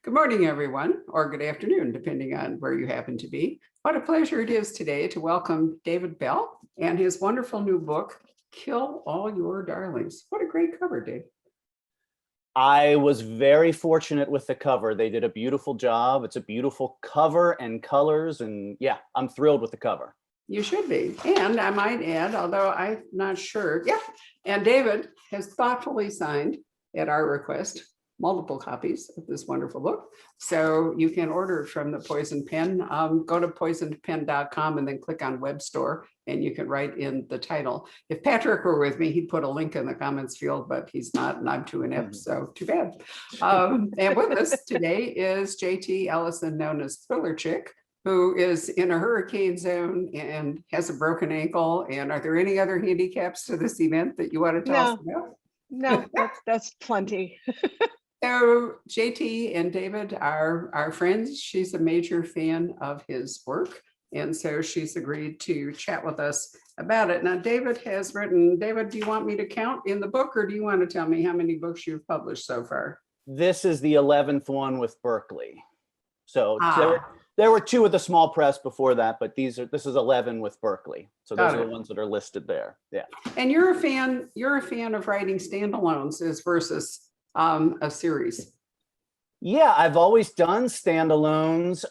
Good morning, everyone, or good afternoon, depending on where you happen to be. What a pleasure it is today to welcome David Bell and his wonderful new book, Kill All Your Darlings. What a great cover, Dave. I was very fortunate with the cover. They did a beautiful job. It's a beautiful cover and colors. And yeah, I'm thrilled with the cover. You should be. And I might add, although I'm not sure, and David has thoughtfully signed at our request multiple copies of this wonderful book. So you can order it from the Poison Pen. Go to poisonpen.com and then click on Web Store and you can write in the title. If Patrick were with me, he'd put a link in the comments field, but he's not and I'm too inept, so too bad. And with us today is JT Ellison, known as Thriller Chick, who is in a hurricane zone and has a broken ankle. And are there any other handicaps to this event that you want to tell us about? No, that's plenty. So JT and David are friends. She's a major fan of his work. And so she's agreed to chat with us about it. Now, David has written, David, do you want me to count in the book or do you want to tell me how many books you've published so far? This is the 11th one with Berkeley. So there were two with the small press before that, but this is 11 with Berkeley. So those are the ones that are listed there. Yeah. And you're a fan of writing standalones versus a series. Yeah, I've always done standalones,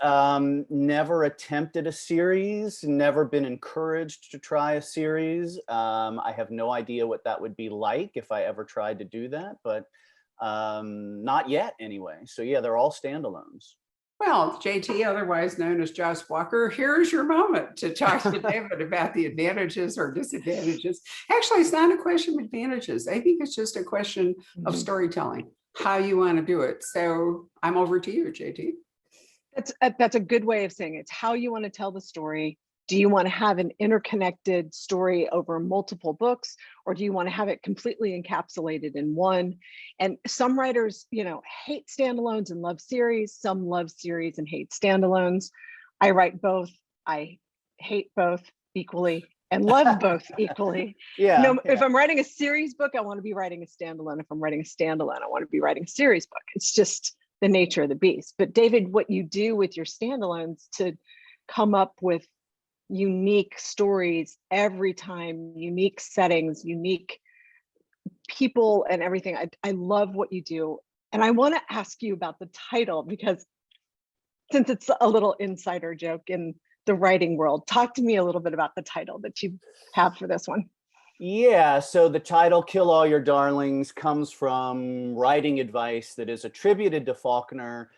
never attempted a series, never been encouraged to try a series. I have no idea what that would be like if I ever tried to do that, but not yet anyway. So yeah, they're all standalones. Well, JT, otherwise known as Josh Walker, here's your moment to talk to David about the advantages or disadvantages. Actually, it's not a question of advantages. I think it's just a question of storytelling, how you want to do it. So I'm over to you, JT. That's a good way of saying it. It's how you want to tell the story. Do you want to have an interconnected story over multiple books, or do you want to have it completely encapsulated in one? And some writers, hate standalones and love series. Some love series and hate standalones. I write both. I hate both equally and love both equally. If I'm writing a series book, I want to be writing a standalone. If I'm writing a standalone, I want to be writing a series book. It's just the nature of the beast. But David, what you do with your standalones to come up with unique stories every time, unique settings, unique people and everything. I love what you do. And I want to ask you about the title, because since it's a little insider joke in the writing world, talk to me a little bit about the title that you have for this one. Yeah, so the title Kill All Your Darlings comes from writing advice that is attributed to Faulkner.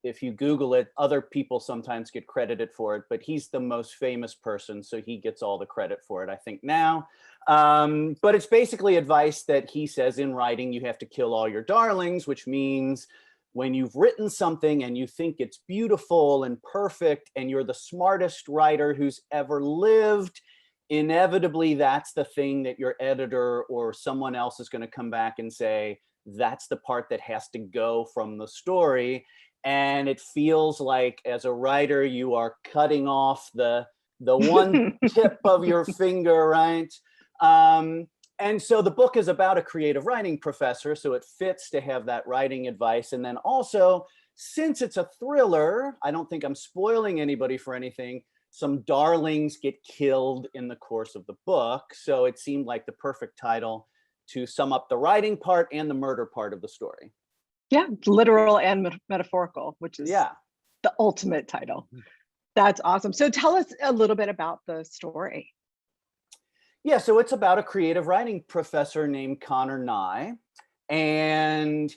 If you Google it, other people sometimes get credited for it, but he's the most famous person, so he gets all the credit for it, I think now. But it's basically advice that he says in writing, you have to kill all your darlings, which means when you've written something and you think it's beautiful and perfect and you're the smartest writer who's ever lived, inevitably that's the thing that your editor or someone else is going to come back and say, that's the part that has to go from the story. And it feels like as a writer, you are cutting off the one tip of your finger, right? And so the book is about a creative writing professor, so it fits to have that writing advice. And then also, since it's a thriller, I don't think I'm spoiling anybody for anything, some darlings get killed in the course of the book. So it seemed like the perfect title to sum up the writing part and the murder part of the story. Yeah, literal and metaphorical, which is the ultimate title. That's awesome. So tell us a little bit about the story. Yeah, so it's about a creative writing professor named Connor Nye, and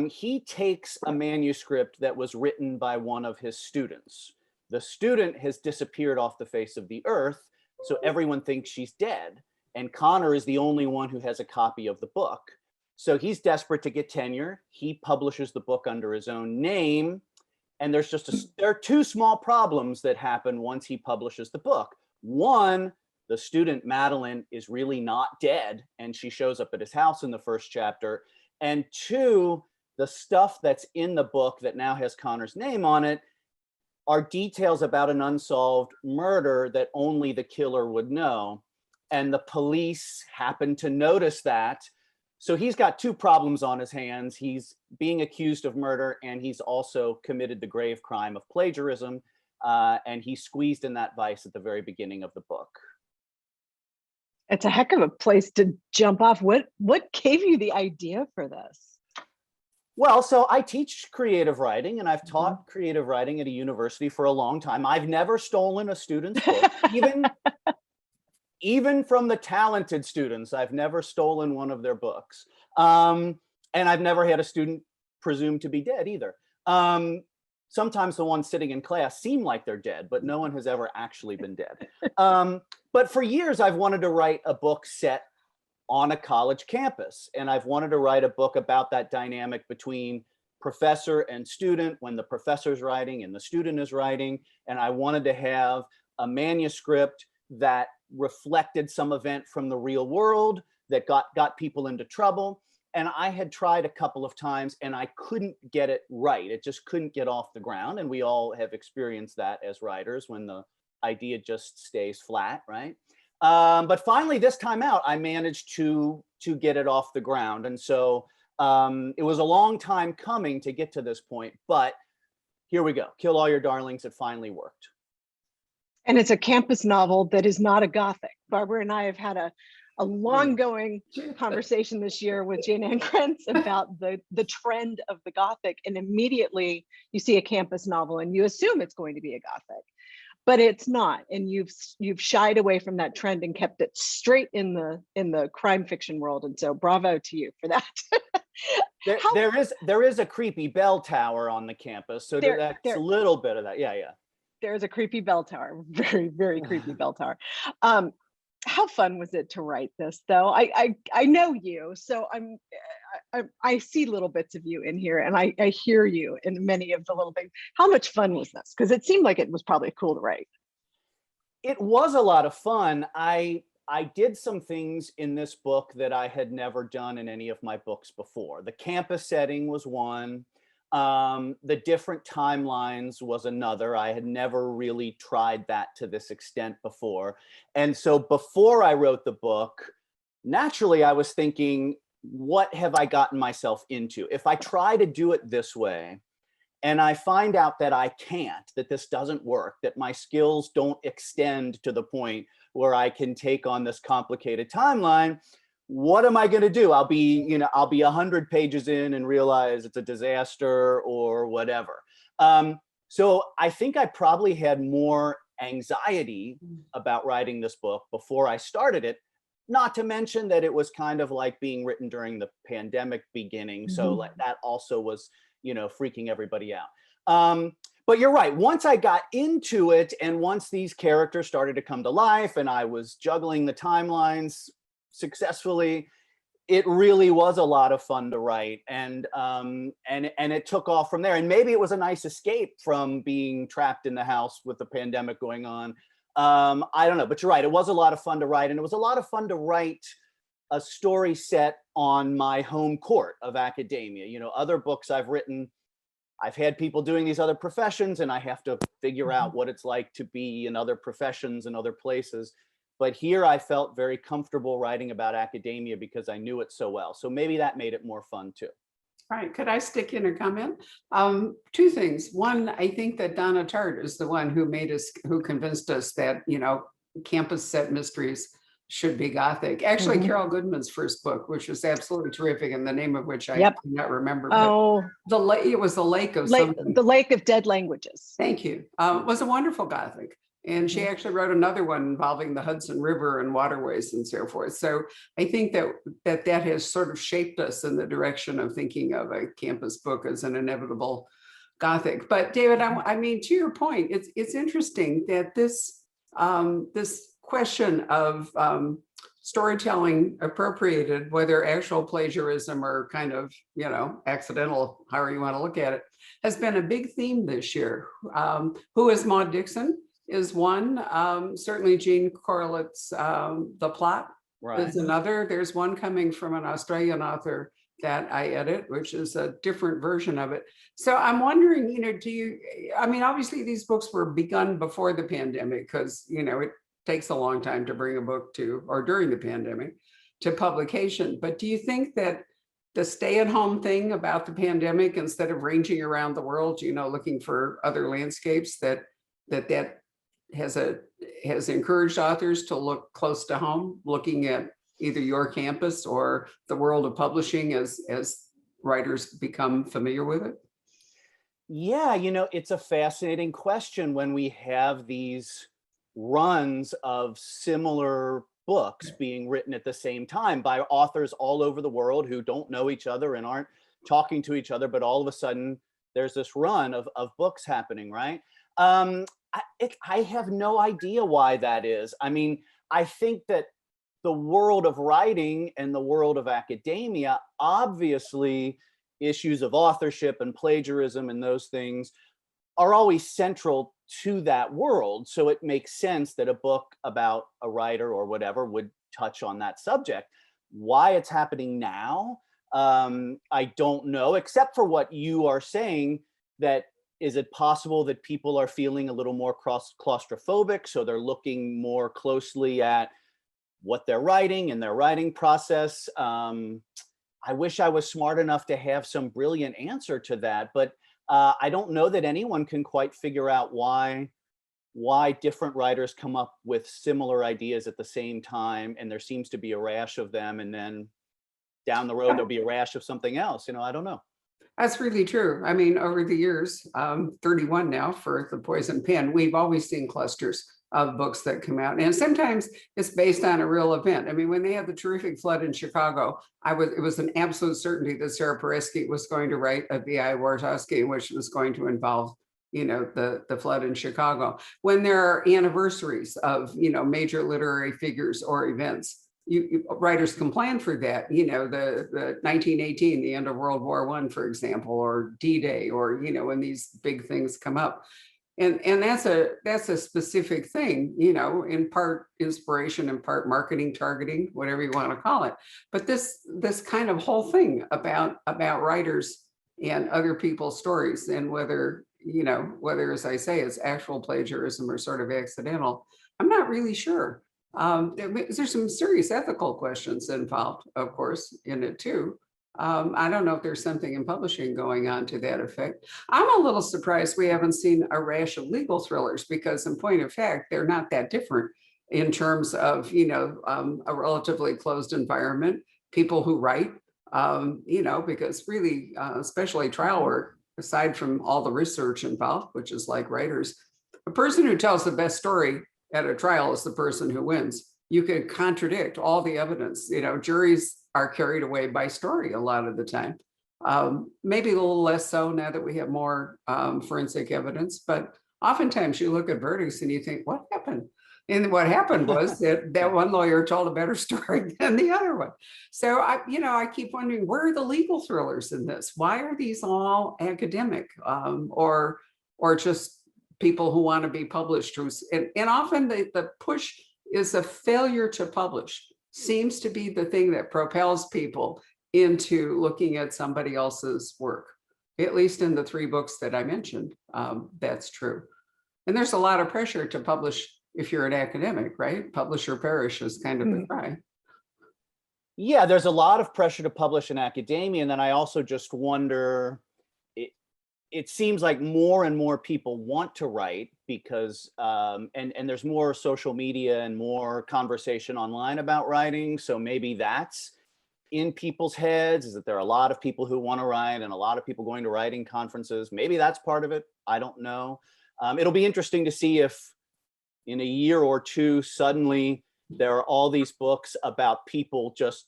he takes a manuscript that was written by one of his students. The student has disappeared off the face of the earth, so everyone thinks she's dead, and Connor is the only one who has a copy of the book. So he's desperate to get tenure. He publishes the book under his own name. And there are two small problems that happen once he publishes the book. One, the student Madeline is really not dead, and she shows up at his house in the first chapter. And two, the stuff that's in the book that now has Connor's name on it are details about an unsolved murder that only the killer would know. And the police happen to notice that. So he's got two problems on his hands. He's being accused of murder, and he's also committed the grave crime of plagiarism. And he's squeezed in that vice at the very beginning of the book. It's a heck of a place to jump off. What gave you the idea for this? Well, so I teach creative writing, and I've taught creative writing at a university for a long time. I've never stolen a student's book, even from the talented students. I've never stolen one of their books. And I've never had a student presumed to be dead either. Sometimes the ones sitting in class seem like they're dead, but no one has ever actually been dead. But for years, I've wanted to write a book set on a college campus. And I've wanted to write a book about that dynamic between professor and student, when the professor's writing and the student is writing. And I wanted to have a manuscript that reflected some event from the real world that got people into trouble. And I had tried a couple of times and I couldn't get it right. It just couldn't get off the ground. And we all have experienced that as writers when the idea just stays flat, right? But finally, this time out, I managed to get it off the ground. And so it was a long time coming to get to this point, but here we go. Kill All Your Darlings, it finally worked. And it's a campus novel that is not a Gothic. Barbara and I have had a long-going conversation this year with Jane Ann Krentz about the trend of the Gothic, and immediately you see a campus novel and you assume it's going to be a Gothic, but it's not. And you've shied away from that trend and kept it straight in the crime fiction world. And so bravo to you for that. There is a creepy bell tower on the campus, so that's a little bit of that. Yeah. There's a creepy bell tower, very, very creepy bell tower. How fun was it to write this, though? I know you, so I see little bits of you in here, and I hear you in many of the little things. How much fun was this? Because it seemed like it was probably cool to write. It was a lot of fun. I did some things in this book that I had never done in any of my books before. The campus setting was one. The different timelines was another. I had never really tried that to this extent before. And so before I wrote the book, naturally I was thinking, what have I gotten myself into? If I try to do it this way, and I find out that I can't, that this doesn't work, that my skills don't extend to the point where I can take on this complicated timeline, what am I going to do? I'll be 100 pages in and realize it's a disaster or whatever. So I think I probably had more anxiety about writing this book before I started it, not to mention that it was kind of like being written during the pandemic beginning. So that also was, freaking everybody out. But you're right. Once I got into it and once these characters started to come to life and I was juggling the timelines successfully, it really was a lot of fun to write, and it took off from there. And maybe it was a nice escape from being trapped in the house with the pandemic going on. I don't know, but you're right. It was a lot of fun to write, and it was a lot of fun to write a story set on my home court of academia. Other books I've written, I've had people doing these other professions, and I have to figure out what it's like to be in other professions and other places. But here I felt very comfortable writing about academia because I knew it so well. So maybe that made it more fun too. All right, could I stick in a comment? Two things. One, I think that Donna Tartt is the one who convinced us that, campus set mysteries should be Gothic. Actually, Carol Goodman's first book, which was absolutely terrific, and the name of which I cannot remember. Oh, it was the Lake of something. The Lake of Dead Languages. Thank you. Was a wonderful Gothic. And she actually wrote another one involving the Hudson River and waterways and so forth. So I think that has sort of shaped us in the direction of thinking of a campus book as an inevitable Gothic. But David, I mean, to your point, it's interesting that this question of storytelling appropriated, whether actual plagiarism or kind of, accidental, however you want to look at it, has been a big theme this year. Who is Maud Dixon is one. Certainly Jean Corlit's The Plot is another. There's one coming from an Australian author that I edit, which is a different version of it. So I'm wondering, obviously these books were begun before the pandemic because, it takes a long time to bring a book to, or during the pandemic, to publication. But do you think that the stay-at-home thing about the pandemic, instead of ranging around the world, looking for other landscapes, that has encouraged authors to look close to home, looking at either your campus or the world of publishing as writers become familiar with it? Yeah, it's a fascinating question when we have these runs of similar books being written at the same time by authors all over the world who don't know each other and aren't talking to each other, but all of a sudden there's this run of books happening, right? I have no idea why that is. I mean, I think that the world of writing and the world of academia, obviously issues of authorship and plagiarism and those things are always central to that world. So it makes sense that a book about a writer or whatever would touch on that subject. Why it's happening now, I don't know, except for what you are saying, that is it possible that people are feeling a little more claustrophobic, so they're looking more closely at what they're writing and their writing process? I wish I was smart enough to have some brilliant answer to that, but I don't know that anyone can quite figure out why different writers come up with similar ideas at the same time, and there seems to be a rash of them, and then down the road there'll be a rash of something else. I don't know. That's really true. I mean, over the years, 31 now for The Poison Pen, we've always seen clusters of books that come out. And sometimes it's based on a real event. I mean, when they had the terrific flood in Chicago, it was an absolute certainty that Sarah Peresky was going to write a B.I. Warshawski, which was going to involve, the flood in Chicago. When there are anniversaries of, major literary figures or events, writers can plan for that, the 1918, the end of World War I, for example, or D-Day, or, when these big things come up. And that's a specific thing, in part inspiration, in part marketing, targeting, whatever you want to call it. But this kind of whole thing about writers and other people's stories, and whether, as I say, it's actual plagiarism or sort of accidental, I'm not really sure. There's some serious ethical questions involved, of course, in it too. I don't know if there's something in publishing going on to that effect. I'm a little surprised we haven't seen a rash of legal thrillers, because in point of fact, they're not that different in terms of, a relatively closed environment, people who write, because really, especially trial work, aside from all the research involved, which is like writers, the person who tells the best story at a trial is the person who wins. You can contradict all the evidence. Juries are carried away by story a lot of the time. Maybe a little less so now that we have more forensic evidence, but oftentimes you look at verdicts and you think, what happened? And what happened was that one lawyer told a better story than the other one. So I keep wondering, where are the legal thrillers in this? Why are these all academic, or just people who want to be published? And often the push is a failure to publish seems to be the thing that propels people into looking at somebody else's work. At least in the 3 books that I mentioned, that's true. And there's a lot of pressure to publish if you're an academic, right? Publish or perish is kind of the cry. Yeah, there's a lot of pressure to publish in academia. And then I also just wonder, it seems like more and more people want to write because, and there's more social media and more conversation online about writing. So maybe that's in people's heads, is that there are a lot of people who want to write and a lot of people going to writing conferences. Maybe that's part of it. I don't know. It'll be interesting to see if in a year or two, suddenly there are all these books about people just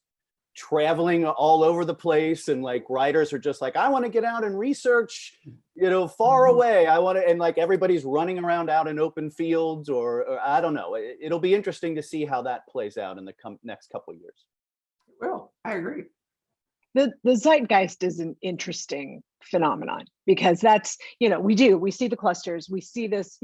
traveling all over the place, and like writers are just like, I want to get out and research, far away. I want to, and like everybody's running around out in open fields, or I don't know. It'll be interesting to see how that plays out in the next couple of years. Well, I agree. The zeitgeist is an interesting phenomenon, because that's, we see the clusters, we see this,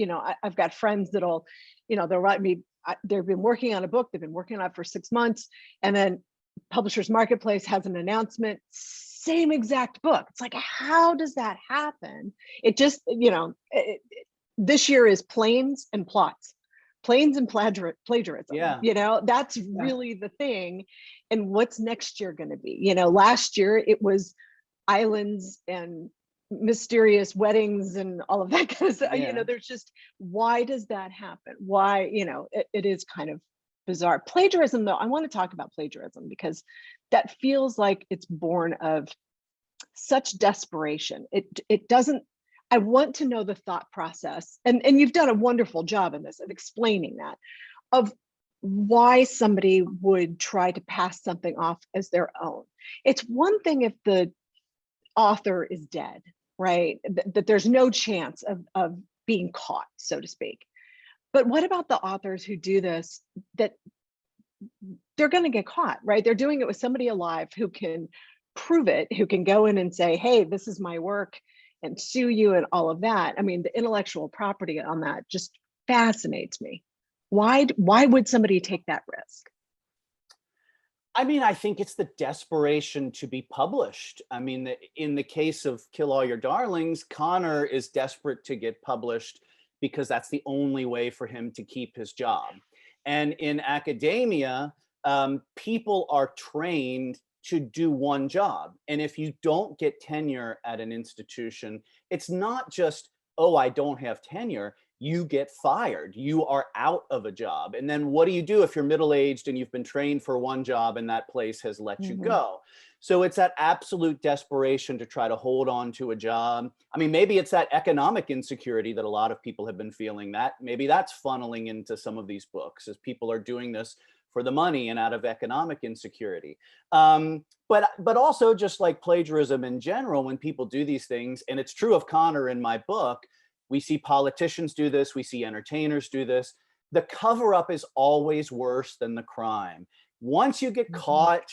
I've got friends that'll, they'll write me, they've been working on a book, they've been working on it for 6 months, and then Publishers Marketplace has an announcement, same exact book. It's like, how does that happen? It just, this year is planes and plots. planes and plagiarism. Yeah. You know, that's really the thing. And what's next year going to be? You know, last year it was islands and mysterious weddings and all of that kind of stuff. You know, there's just, why does that happen? Why, you know, it is kind of bizarre. Plagiarism, though, I want to talk about plagiarism because that feels like it's born of such desperation. It doesn't, I want to know the thought process, and you've done a wonderful job in this of explaining that, of why somebody would try to pass something off as their own. It's one thing if the author is dead, right? That there's no chance of being caught, so to speak. But what about the authors who do this, that they're going to get caught, right? They're doing it with somebody alive who can prove it, who can go in and say, hey, this is my work, and sue you and all of that. I mean, the intellectual property on that just fascinates me. Why would somebody take that risk? I mean, I think it's the desperation to be published. I mean, in the case of Kill All Your Darlings, Connor is desperate to get published because that's the only way for him to keep his job. And in academia, people are trained to do one job. And if you don't get tenure at an institution, it's not just, oh, I don't have tenure. You get fired. You are out of a job. And then what do you do if you're middle-aged and you've been trained for one job and that place has let you go? So it's that absolute desperation to try to hold on to a job. I mean, maybe it's that economic insecurity that a lot of people have been feeling, that maybe that's funneling into some of these books as people are doing this for the money and out of economic insecurity. But also, just like plagiarism in general, when people do these things, and it's true of Connor in my book, we see politicians do this, we see entertainers do this. The cover-up is always worse than the crime. Once you get caught,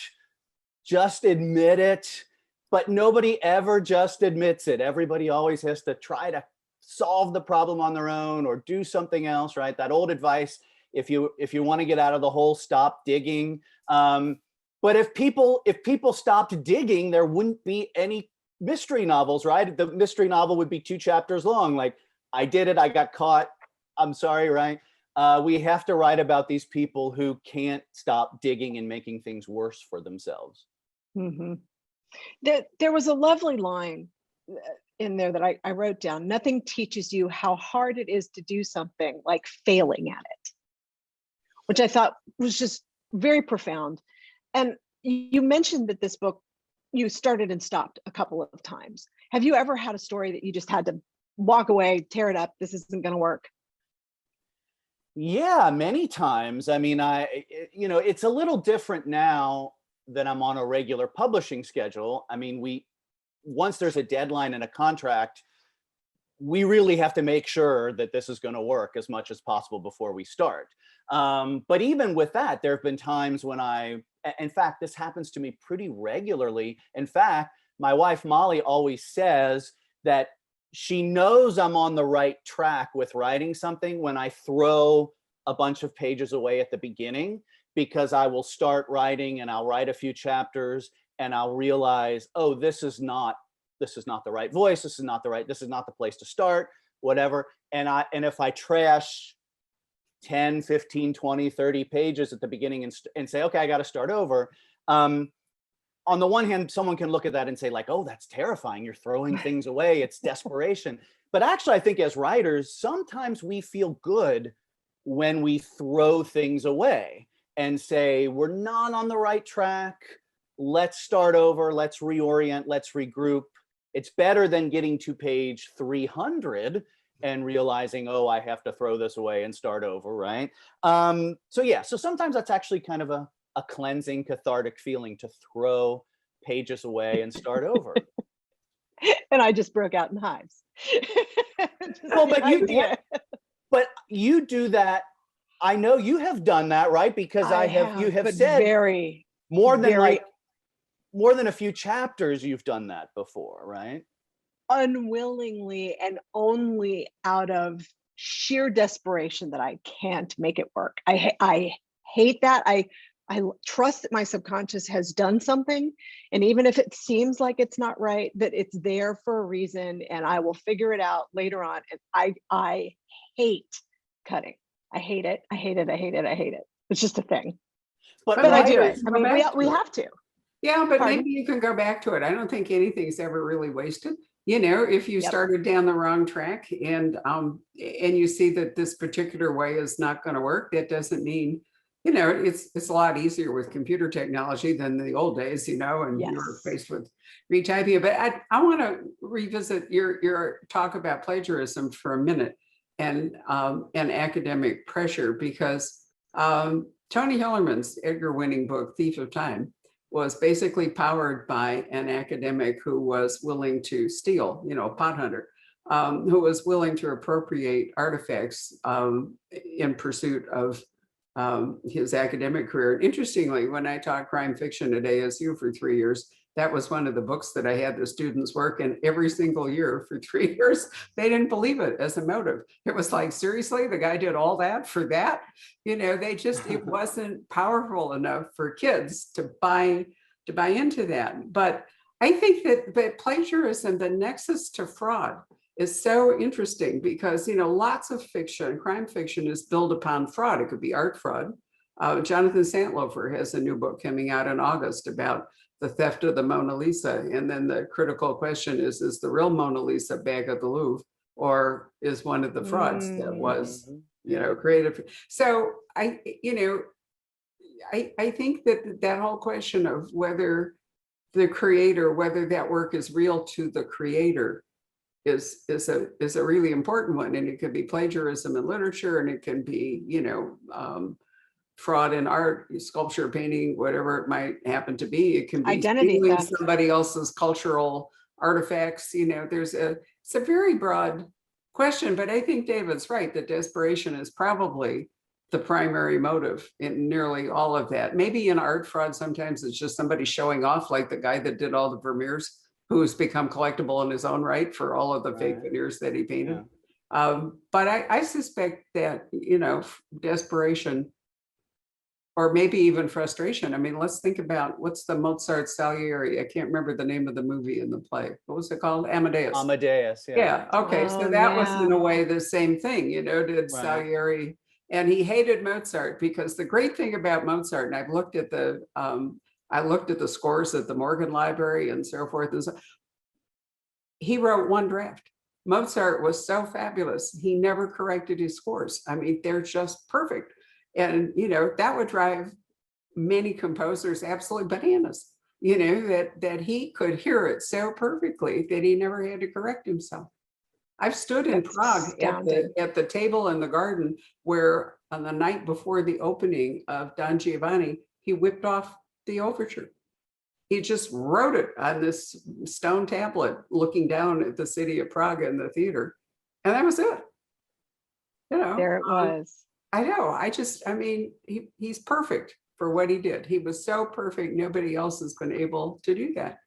just admit it, but nobody ever just admits it. Everybody always has to try to solve the problem on their own or do something else, right? That old advice, if you want to get out of the hole, stop digging. But if people stopped digging, there wouldn't be any mystery novels, right? The mystery novel would be 2 chapters long. Like, I did it, I got caught, I'm sorry, right? We have to write about these people who can't stop digging and making things worse for themselves. There was a lovely line in there that I wrote down. Nothing teaches you how hard it is to do something like failing at it, which I thought was just very profound. And you mentioned that this book, you started and stopped a couple of times. Have you ever had a story that you just had to walk away, tear it up, this isn't going to work? Yeah, many times. I mean, it's a little different now that I'm on a regular publishing schedule. I mean, once there's a deadline and a contract, we really have to make sure that this is going to work as much as possible before we start. But even with that, there have been times when in fact, this happens to me pretty regularly. In fact, my wife, Molly, always says that she knows I'm on the right track with writing something when I throw a bunch of pages away at the beginning, because I will start writing and I'll write a few chapters and I'll realize, oh, this is not the right voice. This is not the place to start, whatever. And if I trash 10, 15, 20, 30 pages at the beginning and say, okay, I got to start over. On the one hand, someone can look at that and say like, oh, that's terrifying. You're throwing things away. It's desperation. But actually, I think as writers, sometimes we feel good when we throw things away and say, we're not on the right track. Let's start over. Let's reorient. Let's regroup. It's better than getting to page 300 and realizing, oh, I have to throw this away and start over, right? So sometimes that's actually kind of a cleansing, cathartic feeling to throw pages away and start over. And I just broke out in hives. Well, but you do that. I know you have done that, right? Because you have said more than a few chapters, you've done that before, right? Unwillingly, and only out of sheer desperation that I can't make it work. I hate that. I trust that my subconscious has done something, and even if it seems like it's not right, that it's there for a reason, and I will figure it out later on. And I hate cutting. I hate it. I hate it. I hate it. I hate it. It's just a thing. But But I maybe do you it. can I go mean, back we to it. have to. Yeah, but Pardon? maybe you can go back to it. I don't think anything's ever really wasted. You know, if you Yep. started down the wrong track and you see that this particular way is not going to work, that doesn't mean, you know, it's a lot easier with computer technology than the old days, you know, and you were Yes. faced with retyping it. But I want to revisit your talk about plagiarism for a minute and academic pressure, because Tony Hillerman's Edgar-winning book, Thief of Time, was basically powered by an academic who was willing to steal, you know, a pot hunter, who was willing to appropriate artifacts in pursuit of his academic career. And interestingly, when I taught crime fiction at ASU for 3 years, that was one of the books that I had the students work in every single year for 3 years. They didn't believe it as a motive. It was like, seriously, the guy did all that for that? You know, it wasn't powerful enough for kids to buy into that. But I think that plagiarism, the nexus to fraud, is so interesting because, you know, lots of fiction, crime fiction, is built upon fraud. It could be art fraud. Jonathan Santlofer has a new book coming out in August about the theft of the Mona Lisa. And then the critical question is the real Mona Lisa back at the Louvre, or is one of the frauds that was, you know, created? So I think that whole question of whether the creator, whether that work is real to the creator, is a really important one. And it could be plagiarism in literature, and it can be, you know, fraud in art, sculpture, painting, whatever it might happen to be. It can be Identity stealing theft. somebody else's cultural artifacts. You know, it's a very broad question, but I think David's right that desperation is probably the primary motive in nearly all of that. Maybe in art fraud, sometimes it's just somebody showing off, like the guy that did all the Vermeers, who's become collectible in his own right for all of the fake veneers that he painted. Yeah. But I suspect that, you know, desperation, or maybe even frustration. I mean, let's think about what's the Mozart Salieri. I can't remember the name of the movie in the play. What was it called? Amadeus. Amadeus, yeah. Yeah. Okay. So that was in a way the same thing, you know, did Salieri, and he hated Mozart because the great thing about Mozart, and I've looked at the scores at the Morgan Library and so forth, is he wrote one draft. Mozart was so fabulous. He never corrected his scores. I mean, they're just perfect. And, you know, that would drive many composers absolutely bananas, you know, that he could hear it so perfectly that he never had to correct himself. I've stood in Prague at the table in the garden where on the night before the opening of Don Giovanni, he whipped off the overture. He just wrote it on this stone tablet looking down at the city of Prague and the theater. And that was it. You know, there it was. I know. I mean, he's perfect for what he did. He was so perfect. Nobody else has been able to do that.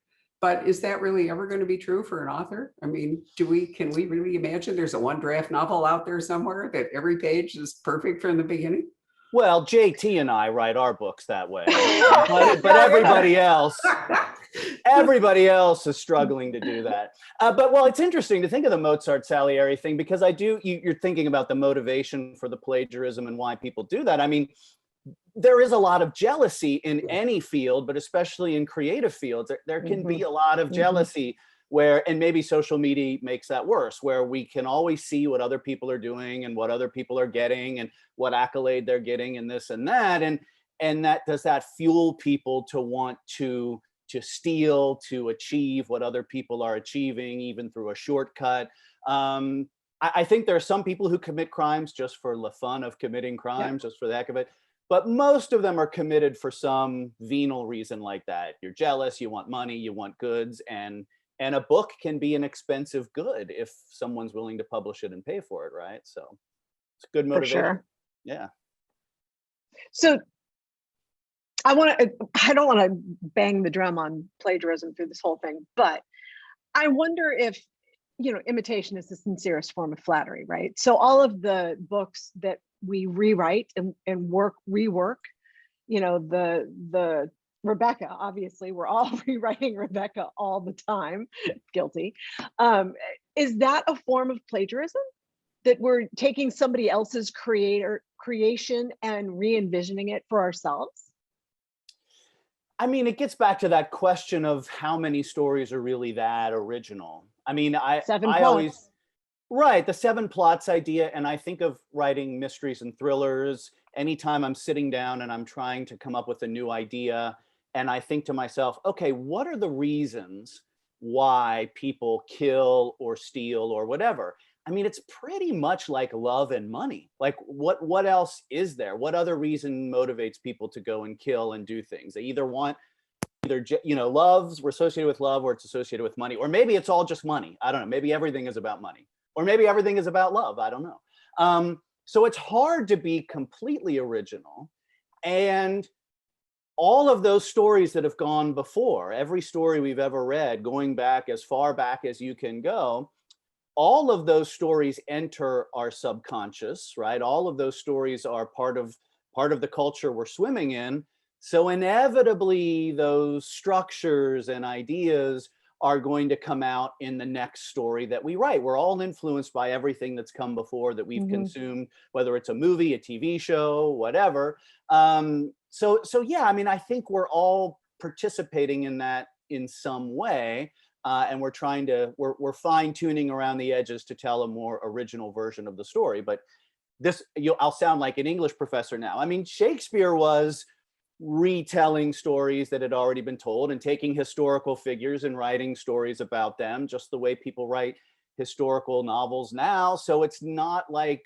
But is that really ever going to be true for an author? I mean, can we really imagine there's a one draft novel out there somewhere that every page is perfect from the beginning? Well, JT and I write our books that way, but everybody else is struggling to do that. But well, it's interesting to think of the Mozart Salieri thing, because you're thinking about the motivation for the plagiarism and why people do that. I mean, there is a lot of jealousy in any field, but especially in creative fields, there can be a lot of jealousy and maybe social media makes that worse, where we can always see what other people are doing and what other people are getting and what accolade they're getting and this and that. And does that fuel people to want to steal, to achieve what other people are achieving, even through a shortcut? I think there are some people who commit crimes just for the fun of committing crimes, just for the heck of it. But most of them are committed for some venal reason like that. You're jealous, you want money, you want goods, and a book can be an expensive good if someone's willing to publish it and pay for it, right? So it's good motivation. For sure. Yeah. So I don't want to bang the drum on plagiarism through this whole thing, but I wonder if, you know, imitation is the sincerest form of flattery, right? So all of the books that we rewrite and rework, you know, the Rebecca, obviously, we're all rewriting Rebecca all the time, guilty. Is that a form of plagiarism? That we're taking somebody else's creation and re-envisioning it for ourselves? I mean, it gets back to that question of how many stories are really that original. I mean, Seven I always, plots. right, the seven plots idea, and I think of writing mysteries and thrillers anytime I'm sitting down and I'm trying to come up with a new idea, and I think to myself, okay, what are the reasons why people kill or steal or whatever? I mean, it's pretty much like love and money. Like what else is there? What other reason motivates people to go and kill and do things? They either want loves, we're associated with love, or it's associated with money, or maybe it's all just money. I don't know. Maybe everything is about money, or maybe everything is about love. I don't know. So it's hard to be completely original. And all of those stories that have gone before, every story we've ever read, going back as far back as you can go, all of those stories enter our subconscious, right? All of those stories are part of the culture we're swimming in. So inevitably, those structures and ideas are going to come out in the next story that we write. We're all influenced by everything that's come before that we've consumed, whether it's a movie, a TV show, whatever. So yeah, I mean, I think we're all participating in that in some way. And we're fine tuning around the edges to tell a more original version of the story. But I'll sound like an English professor now. I mean, Shakespeare was retelling stories that had already been told and taking historical figures and writing stories about them, just the way people write historical novels now. So it's not like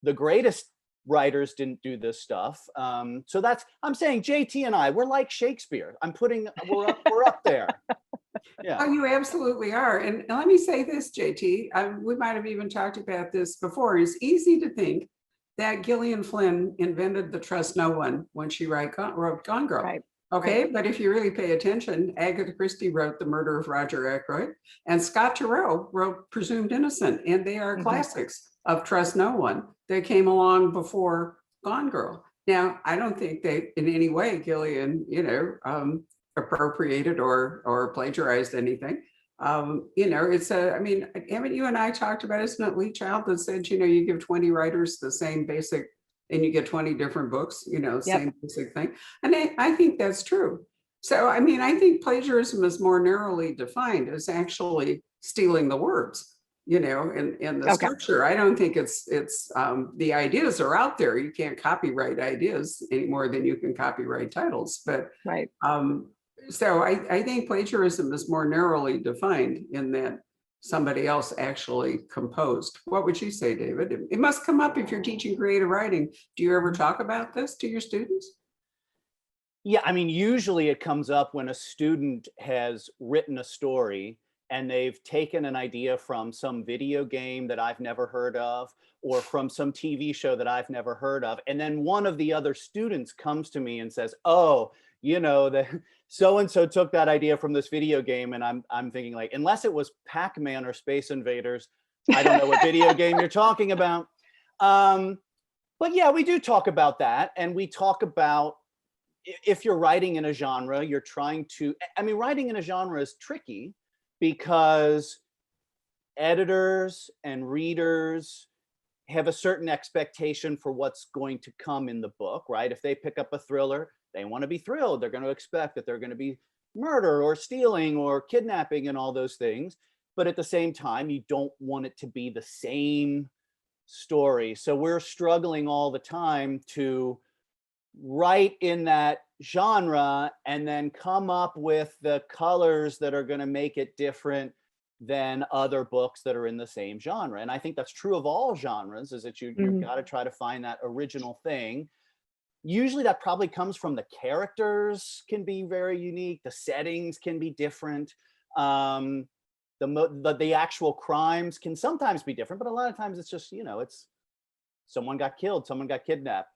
the greatest writers didn't do this stuff. So I'm saying JT and we're like Shakespeare. We're up there. Yeah. Oh, you absolutely are. And let me say this, JT, we might have even talked about this before. It's easy to think that Gillian Flynn invented the trust no one when she wrote Gone Girl. Right. Okay, but if you really pay attention, Agatha Christie wrote The Murder of Roger Ackroyd, and Scott Turow wrote Presumed Innocent, and they are classics of trust no one that came along before Gone Girl. Now, I don't think they in any way Gillian, appropriated or plagiarized anything. Haven't you and I talked about, isn't it Lee Child that said, you give 20 writers the same basic and you get 20 different books, same basic thing. And I think that's true. So, I mean, I think plagiarism is more narrowly defined as actually stealing the words, in the structure. I don't think it's the ideas are out there. You can't copyright ideas any more than you can copyright titles. But so I think plagiarism is more narrowly defined in that somebody else actually composed. What would you say, David? It must come up if you're teaching creative writing. Do you ever talk about this to your students? Yeah, I mean, usually it comes up when a student has written a story and they've taken an idea from some video game that I've never heard of, or from some TV show that I've never heard of. And then one of the other students comes to me and says, oh, the so-and-so took that idea from this video game. And I'm thinking, like, unless it was Pac-Man or Space Invaders, I don't know what video game you're talking about. But yeah, we do talk about that. And we talk about, if you're writing in a genre, you're trying to, writing in a genre is tricky because editors and readers have a certain expectation for what's going to come in the book, right? If they pick up a thriller, they want to be thrilled. They're going to expect that they're going to be murder or stealing or kidnapping and all those things. But at the same time, you don't want it to be the same story. So we're struggling all the time to write in that genre and then come up with the colors that are going to make it different than other books that are in the same genre. And I think that's true of all genres, is that you've got to try to find that original thing. Usually that probably comes from the characters can be very unique. The settings can be different. The actual crimes can sometimes be different, but a lot of times it's just, it's someone got killed, someone got kidnapped.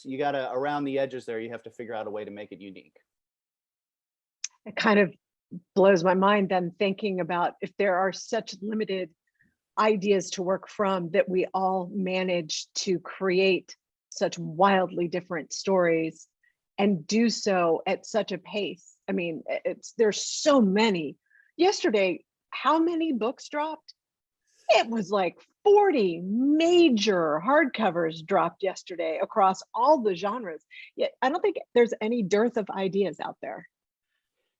You got to, around the edges there, you have to figure out a way to make it unique. It kind of blows my mind then thinking about if there are such limited ideas to work from, that we all manage to create such wildly different stories and do so at such a pace. I mean, there's so many. Yesterday, how many books dropped? It was like 40 major hardcovers dropped yesterday across all the genres. Yet I don't think there's any dearth of ideas out there.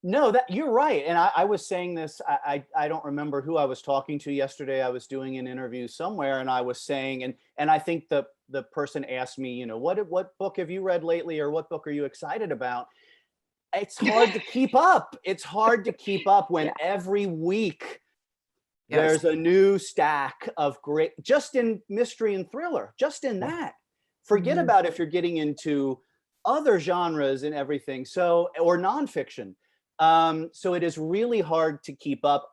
No, that you're right. And I was saying this, I don't remember who I was talking to yesterday. I was doing an interview somewhere and I was saying, and I think the person asked me, what book have you read lately, or what book are you excited about? It's hard to keep up. It's hard to keep up when Yeah. every week Yes. there's a new stack of great, just in mystery and thriller, just in that. Forget Mhm. about if you're getting into other genres and everything. So, or nonfiction. So it is really hard to keep up.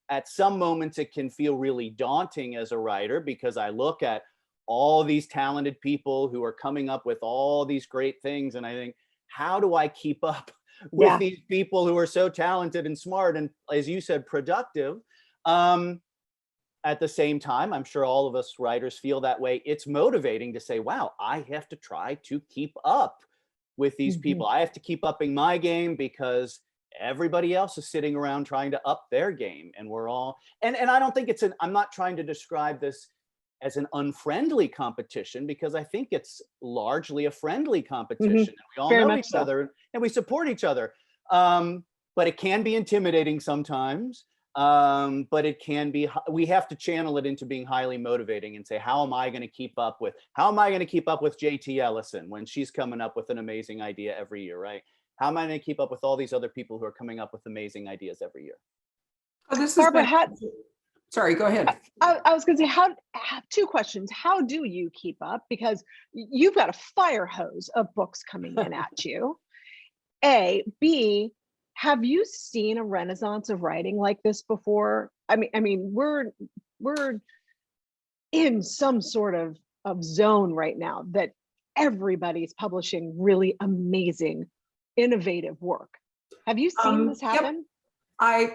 At some moments, it can feel really daunting as a writer, because I look at all these talented people who are coming up with all these great things. And I think, how do I keep up with Yeah. these people who are so talented and smart and, as you said, productive? At the same time, I'm sure all of us writers feel that way. It's motivating to say, wow, I have to try to keep up with these people. I have to keep upping my game because everybody else is sitting around trying to up their game. And we're all, and I don't think I'm not trying to describe this as an unfriendly competition, because I think it's largely a friendly competition. And we all Very know much each so. other and we support each other. But it can be intimidating sometimes. But it can be, we have to channel it into being highly motivating and say, how am I going to keep up with JT Ellison when she's coming up with an amazing idea every year, right? How am I going to keep up with all these other people who are coming up with amazing ideas every year? Oh, this has Barbara, been, sorry, go ahead. I was going to say, two questions. How do you keep up? Because you've got a fire hose of books coming in at you. A, B, have you seen a renaissance of writing like this before? I mean, we're in some sort of zone right now that everybody's publishing really amazing, innovative work. Have you seen this Yep. happen?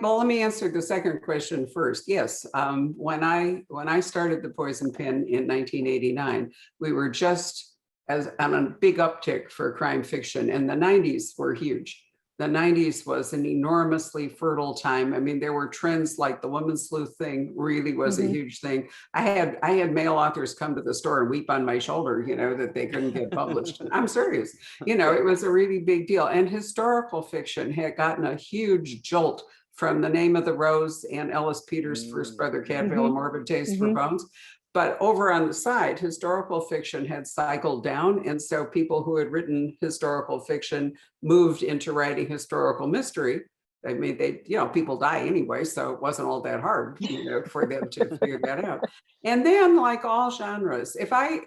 Well, let me answer the second question first. Yes, when I started the Poison Pen in 1989, we were just on a big uptick for crime fiction, and the 90s were huge. The 90s was an enormously fertile time. I mean, there were trends like the woman sleuth thing really was a huge thing. I had male authors come to the store and weep on my shoulder, that they couldn't get published. I'm serious. It was a really big deal. And historical fiction had gotten a huge jolt from The Name of the Rose and Ellis Peters' First Brother Cadfael, A Morbid Taste for Bones. But over on the side, historical fiction had cycled down. And so people who had written historical fiction moved into writing historical mystery. I mean, people die anyway, so it wasn't all that hard, for them to figure that out. And then, like all genres, I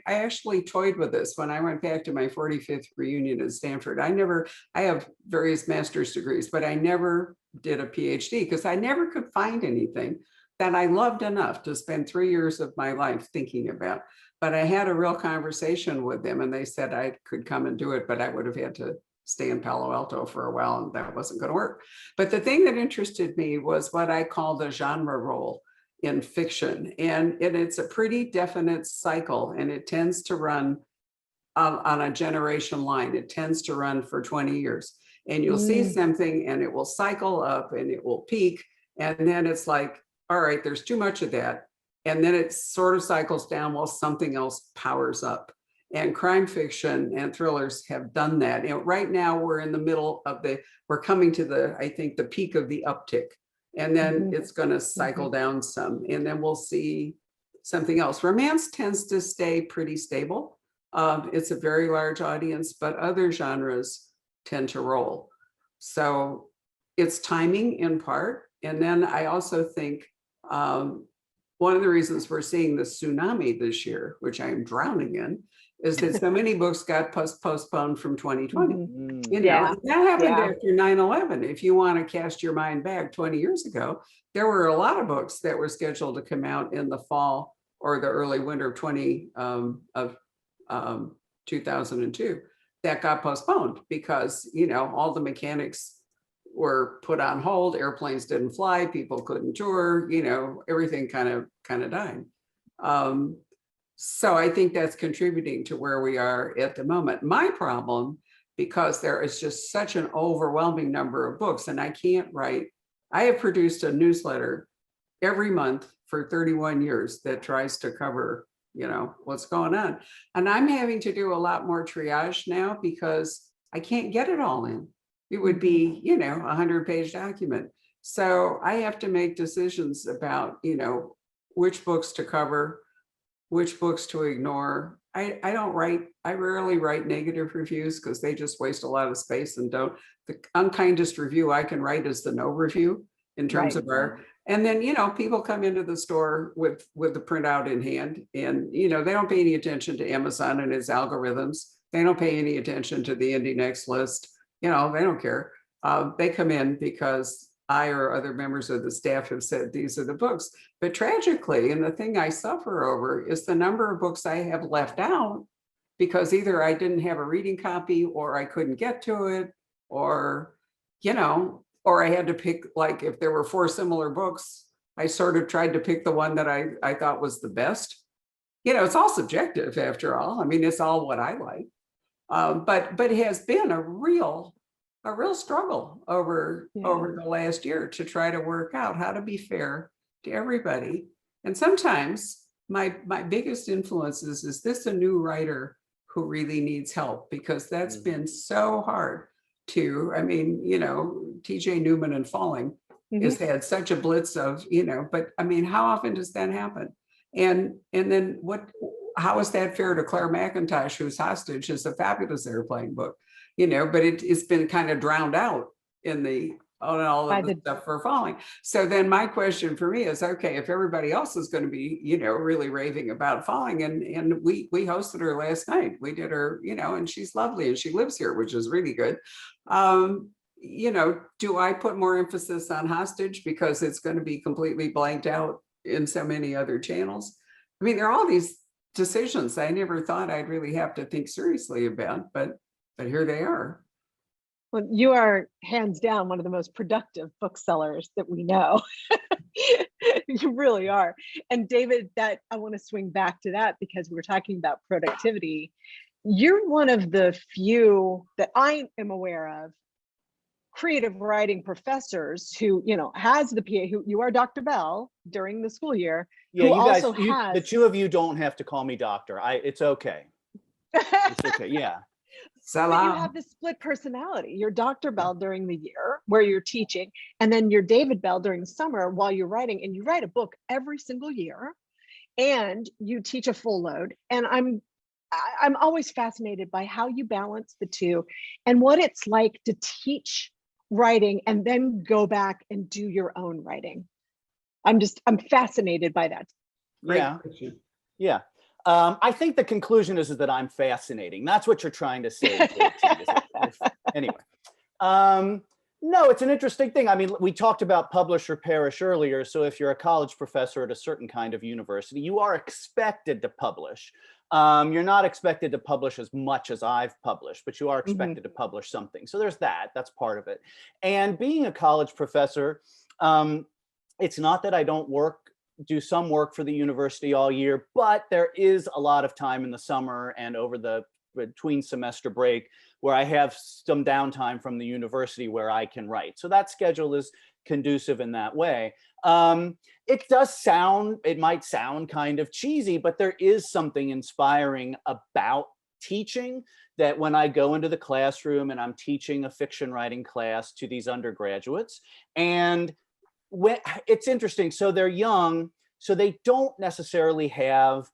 actually toyed with this when I went back to my 45th reunion at Stanford. I have various master's degrees, but I never did a PhD because I never could find anything that I loved enough to spend 3 years of my life thinking about. But I had a real conversation with them and they said I could come and do it, but I would have had to stay in Palo Alto for a while and that wasn't going to work. But the thing that interested me was what I call the genre role in fiction. And it's a pretty definite cycle, and it tends to run on a generation line. It tends to run for 20 years. And you'll see something and it will cycle up and it will peak. And then it's like, all right, there's too much of that. And then it sort of cycles down while something else powers up. And crime fiction and thrillers have done that. Right now we're in the middle of we're coming to I think the peak of the uptick. And then it's going to cycle down some. And then we'll see something else. Romance tends to stay pretty stable. It's a very large audience, but other genres tend to roll. So it's timing in part. And then I also think one of the reasons we're seeing the tsunami this year, which I am drowning in, is that so many books got postponed from 2020. That happened after 9/11. If you want to cast your mind back 20 years ago, there were a lot of books that were scheduled to come out in the fall or the early winter of 2002 that got postponed because all the mechanics were put on hold, airplanes didn't fly, people couldn't tour, everything kind of died. So I think that's contributing to where we are at the moment. My problem, because there is just such an overwhelming number of books and I can't write. I have produced a newsletter every month for 31 years that tries to cover, what's going on. And I'm having to do a lot more triage now because I can't get it all in. It would be, a 100-page document. So I have to make decisions about, which books to cover, which books to ignore. I rarely write negative reviews because they just waste a lot of space and don't. The unkindest review I can write is the no review in terms of our, and then, people come into the store with the printout in hand and, they don't pay any attention to Amazon and its algorithms. They don't pay any attention to the Indie Next list. They don't care. They come in because I or other members of the staff have said these are the books. But tragically, and the thing I suffer over is the number of books I have left out because either I didn't have a reading copy or I couldn't get to it, or, or I had to pick, like if there were 4 similar books, I sort of tried to pick the one that I thought was the best. It's all subjective after all. I mean, it's all what I like. But it has been a real struggle over the last year to try to work out how to be fair to everybody. And sometimes my biggest influences is this a new writer who really needs help, because that's been so hard to, I mean, TJ Newman and Falling has had such a blitz of, but I mean, how often does that happen? And then how is that fair to Claire McIntosh, whose Hostage is a fabulous airplane book, but it's been kind of drowned out in all of the stuff for Falling. So then my question for me is, okay, if everybody else is going to be, really raving about Falling, and we hosted her last night, we did her, and she's lovely and she lives here, which is really good. Do I put more emphasis on Hostage because it's going to be completely blanked out in so many other channels? I mean, there are all these decisions I never thought I'd really have to think seriously about, but here they are. Well, you are hands down one of the most productive booksellers that we know. You really are. And David, that I want to swing back to that because we're talking about productivity. You're one of the few that I am aware of creative writing professors who, has the PA, who you are Dr. Bell during the school year. Yeah, who you guys, also has, the two of you don't have to call me doctor. It's okay. It's okay. Yeah. So you have this split personality. You're Dr. Bell during the year where you're teaching, and then you're David Bell during the summer while you're writing, and you write a book every single year, and you teach a full load. And I'm always fascinated by how you balance the two and what it's like to teach writing and then go back and do your own writing. I'm fascinated by that. Yeah. Yeah. I think the conclusion is that I'm fascinating. That's what you're trying to say. JT, anyway. No, it's an interesting thing. I mean, we talked about publish or perish earlier. So if you're a college professor at a certain kind of university, you are expected to publish. You're not expected to publish as much as I've published, but you are expected to publish something. So there's that. That's part of it. And being a college professor, it's not that I don't do some work for the university all year, but there is a lot of time in the summer and over the between semester break where I have some downtime from the university where I can write. So that schedule is conducive in that way. It might sound kind of cheesy, but there is something inspiring about teaching, that when I go into the classroom and I'm teaching a fiction writing class to these undergraduates, and it's interesting. So they're young, so they don't necessarily have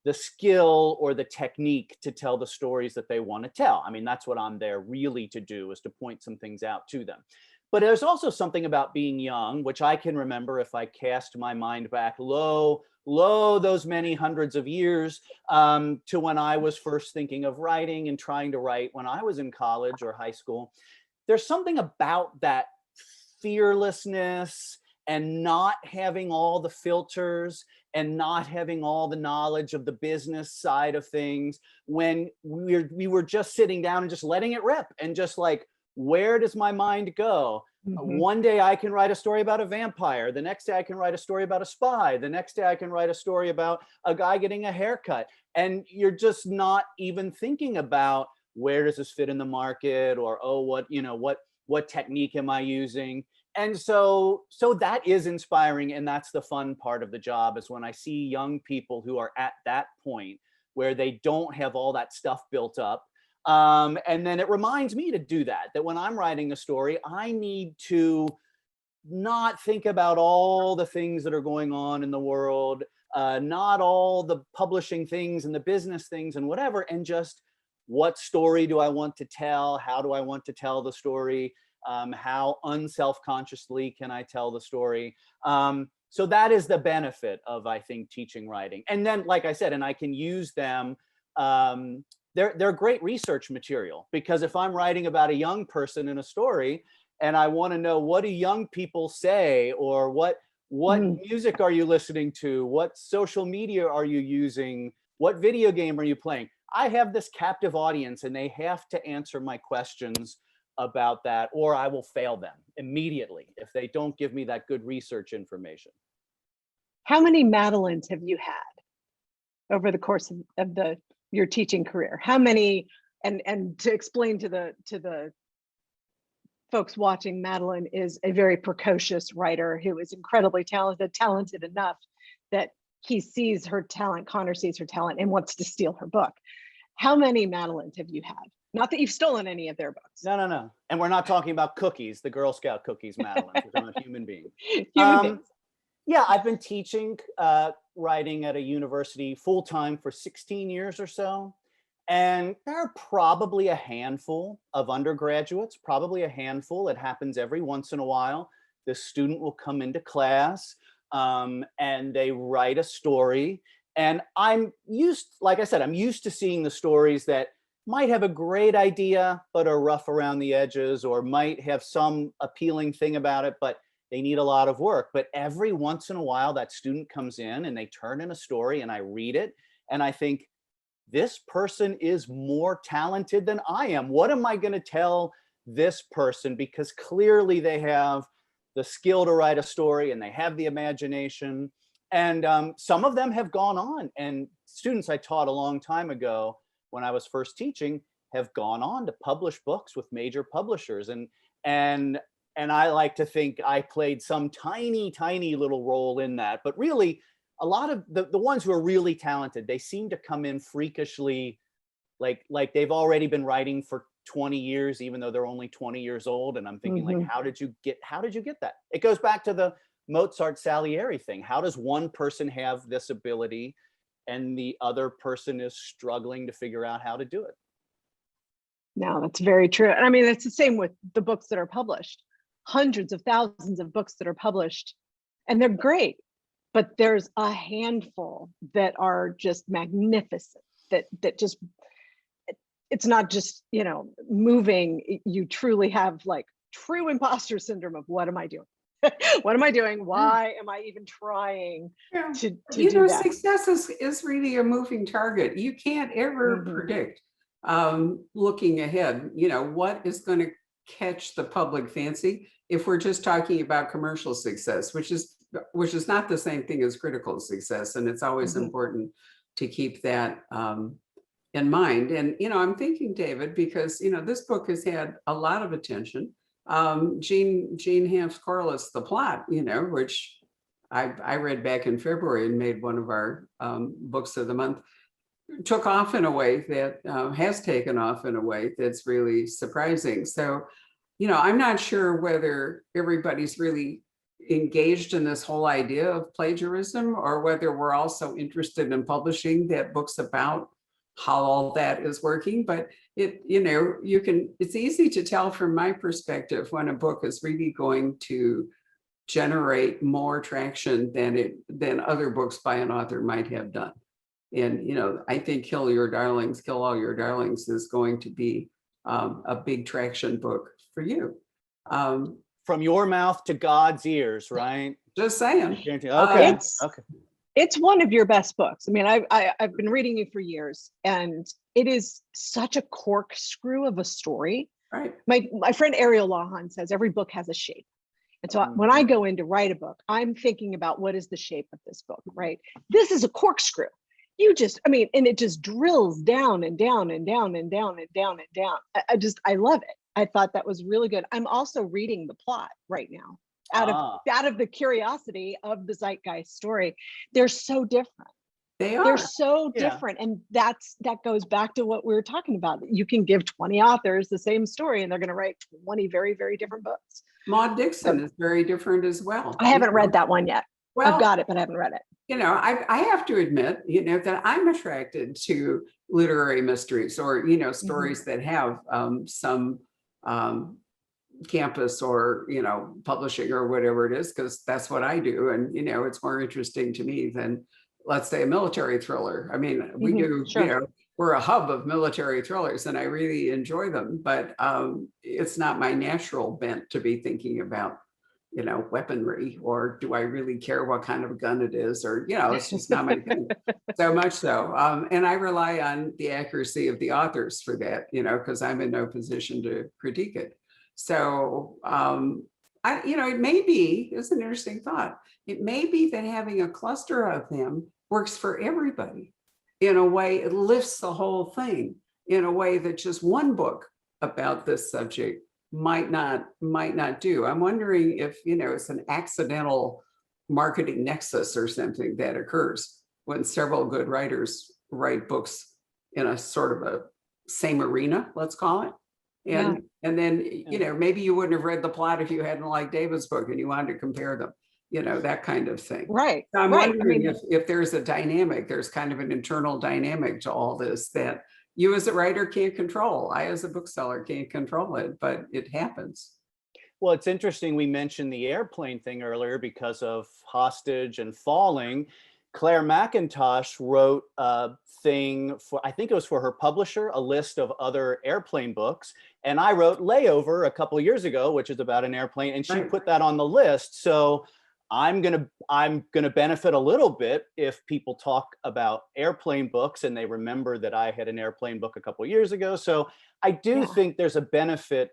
the skill or the technique to tell the stories that they want to tell. I mean, that's what I'm there really to do, is to point some things out to them. But there's also something about being young, which I can remember if I cast my mind back low, those many hundreds of years to when I was first thinking of writing and trying to write when I was in college or high school. There's something about that fearlessness and not having all the filters and not having all the knowledge of the business side of things, when we were just sitting down and just letting it rip and just like, where does my mind go? One day I can write a story about a vampire. The next day I can write a story about a spy. The next day I can write a story about a guy getting a haircut. And you're just not even thinking about, where does this fit in the market? Or, oh, what technique am I using? And so that is inspiring, and that's the fun part of the job, is when I see young people who are at that point where they don't have all that stuff built up. And then it reminds me to do that, that when I'm writing a story, I need to not think about all the things that are going on in the world, not all the publishing things and the business things and whatever, and just what story do I want to tell? How do I want to tell the story? How unself-consciously can I tell the story? So that is the benefit of, I think, teaching writing. And then, like I said, and I can use them, they're great research material, because if I'm writing about a young person in a story and I want to know, what do young people say, or what music are you listening to? What social media are you using? What video game are you playing? I have this captive audience, and they have to answer my questions about that, or I will fail them immediately if they don't give me that good research information. How many Madelines have you had over the course of your teaching career? How many, and to explain to the folks watching, Madeline is a very precocious writer who is incredibly talented enough that he sees her talent, Connor sees her talent, and wants to steal her book. How many Madelines have you had? Not that you've stolen any of their books. No. And we're not talking about cookies, the Girl Scout cookies, Madeline. We're talking about human beings. Human beings. Yeah, I've been teaching writing at a university full-time for 16 years or so. And there are probably a handful of undergraduates, probably a handful. It happens every once in a while. The student will come into class and they write a story. And like I said, I'm used to seeing the stories that might have a great idea, but are rough around the edges, or might have some appealing thing about it, but they need a lot of work. But every once in a while, that student comes in and they turn in a story, and I read it and I think, this person is more talented than I am. What am I going to tell this person? Because clearly they have the skill to write a story, and they have the imagination. And some of them have gone on, and students I taught a long time ago when I was first teaching have gone on to publish books with major publishers. And I like to think I played some tiny little role in that. But really, a lot of the ones who are really talented, they seem to come in freakishly, like they've already been writing for 20 years, even though they're only 20 years old. And I'm thinking, like, how did you get that? It goes back to the Mozart Salieri thing. How does one person have this ability and the other person is struggling to figure out how to do it? No, that's very true. And I mean, it's the same with the books that are published. Hundreds of thousands of books that are published, and they're great. But there's a handful that are just magnificent, that just, it's not just, moving. You truly have like true imposter syndrome of, what am I doing? What am I doing? Why am I even trying to do that? Success is really a moving target. You can't ever predict, looking ahead, what is going to catch the public fancy. If we're just talking about commercial success, which is not the same thing as critical success. And it's always important to keep that in mind. And, I'm thinking, David, because, this book has had a lot of attention. Jean Hamp's Corliss, The Plot, which I read back in February and made one of our books of the month, took off in a way that has taken off in a way that's really surprising. So, I'm not sure whether everybody's really engaged in this whole idea of plagiarism, or whether we're also interested in publishing that books about how all that is working. But it's easy to tell from my perspective when a book is really going to generate more traction than other books by an author might have done. And, I think Kill All Your Darlings is going to be a big traction book for you. From your mouth to God's ears, right? Just saying. Okay. It's one of your best books. I mean, I've been reading you for years, and it is such a corkscrew of a story. Right. My friend Ariel Lawhon says every book has a shape. And so when I go in to write a book, I'm thinking about, what is the shape of this book, right? This is a corkscrew. And it just drills down and down and down and down and down and down. I love it. I thought that was really good. I'm also reading The Plot right now. out of the curiosity of the zeitgeist story. They're so different. They They're are. so Yeah. different. And that goes back to what we were talking about. You can give 20 authors the same story and they're going to write 20 very, very different books. Maud Dixon is very different as well. I haven't read that one yet. Well, I've got it, but I haven't read it. I have to admit, that I'm attracted to literary mysteries or, stories that have some campus or, publishing or whatever it is, because that's what I do. And, it's more interesting to me than, let's say, a military thriller. I mean, we do, sure. we're a hub of military thrillers and I really enjoy them, but it's not my natural bent to be thinking about, weaponry, or do I really care what kind of a gun it is, or, it's just not my thing. So much so. And I rely on the accuracy of the authors for that, because I'm in no position to critique it. So, it may be, it's an interesting thought. It may be that having a cluster of them works for everybody. In a way, it lifts the whole thing in a way that just one book about this subject might not do. I'm wondering if, it's an accidental marketing nexus or something that occurs when several good writers write books in a sort of a same arena, let's call it. And then, maybe you wouldn't have read the plot if you hadn't liked David's book and you wanted to compare them, that kind of thing. Right. So I'm right. wondering if there's a dynamic, there's kind of an internal dynamic to all this that you as a writer can't control. I as a bookseller can't control it, but it happens. Well, it's interesting. We mentioned the airplane thing earlier because of Hostage and Falling. Claire McIntosh wrote a thing for, I think it was for her publisher, a list of other airplane books. And I wrote Layover a couple of years ago, which is about an airplane, and she put that on the list. So I'm gonna benefit a little bit if people talk about airplane books and they remember that I had an airplane book a couple of years ago. So I do think there's a benefit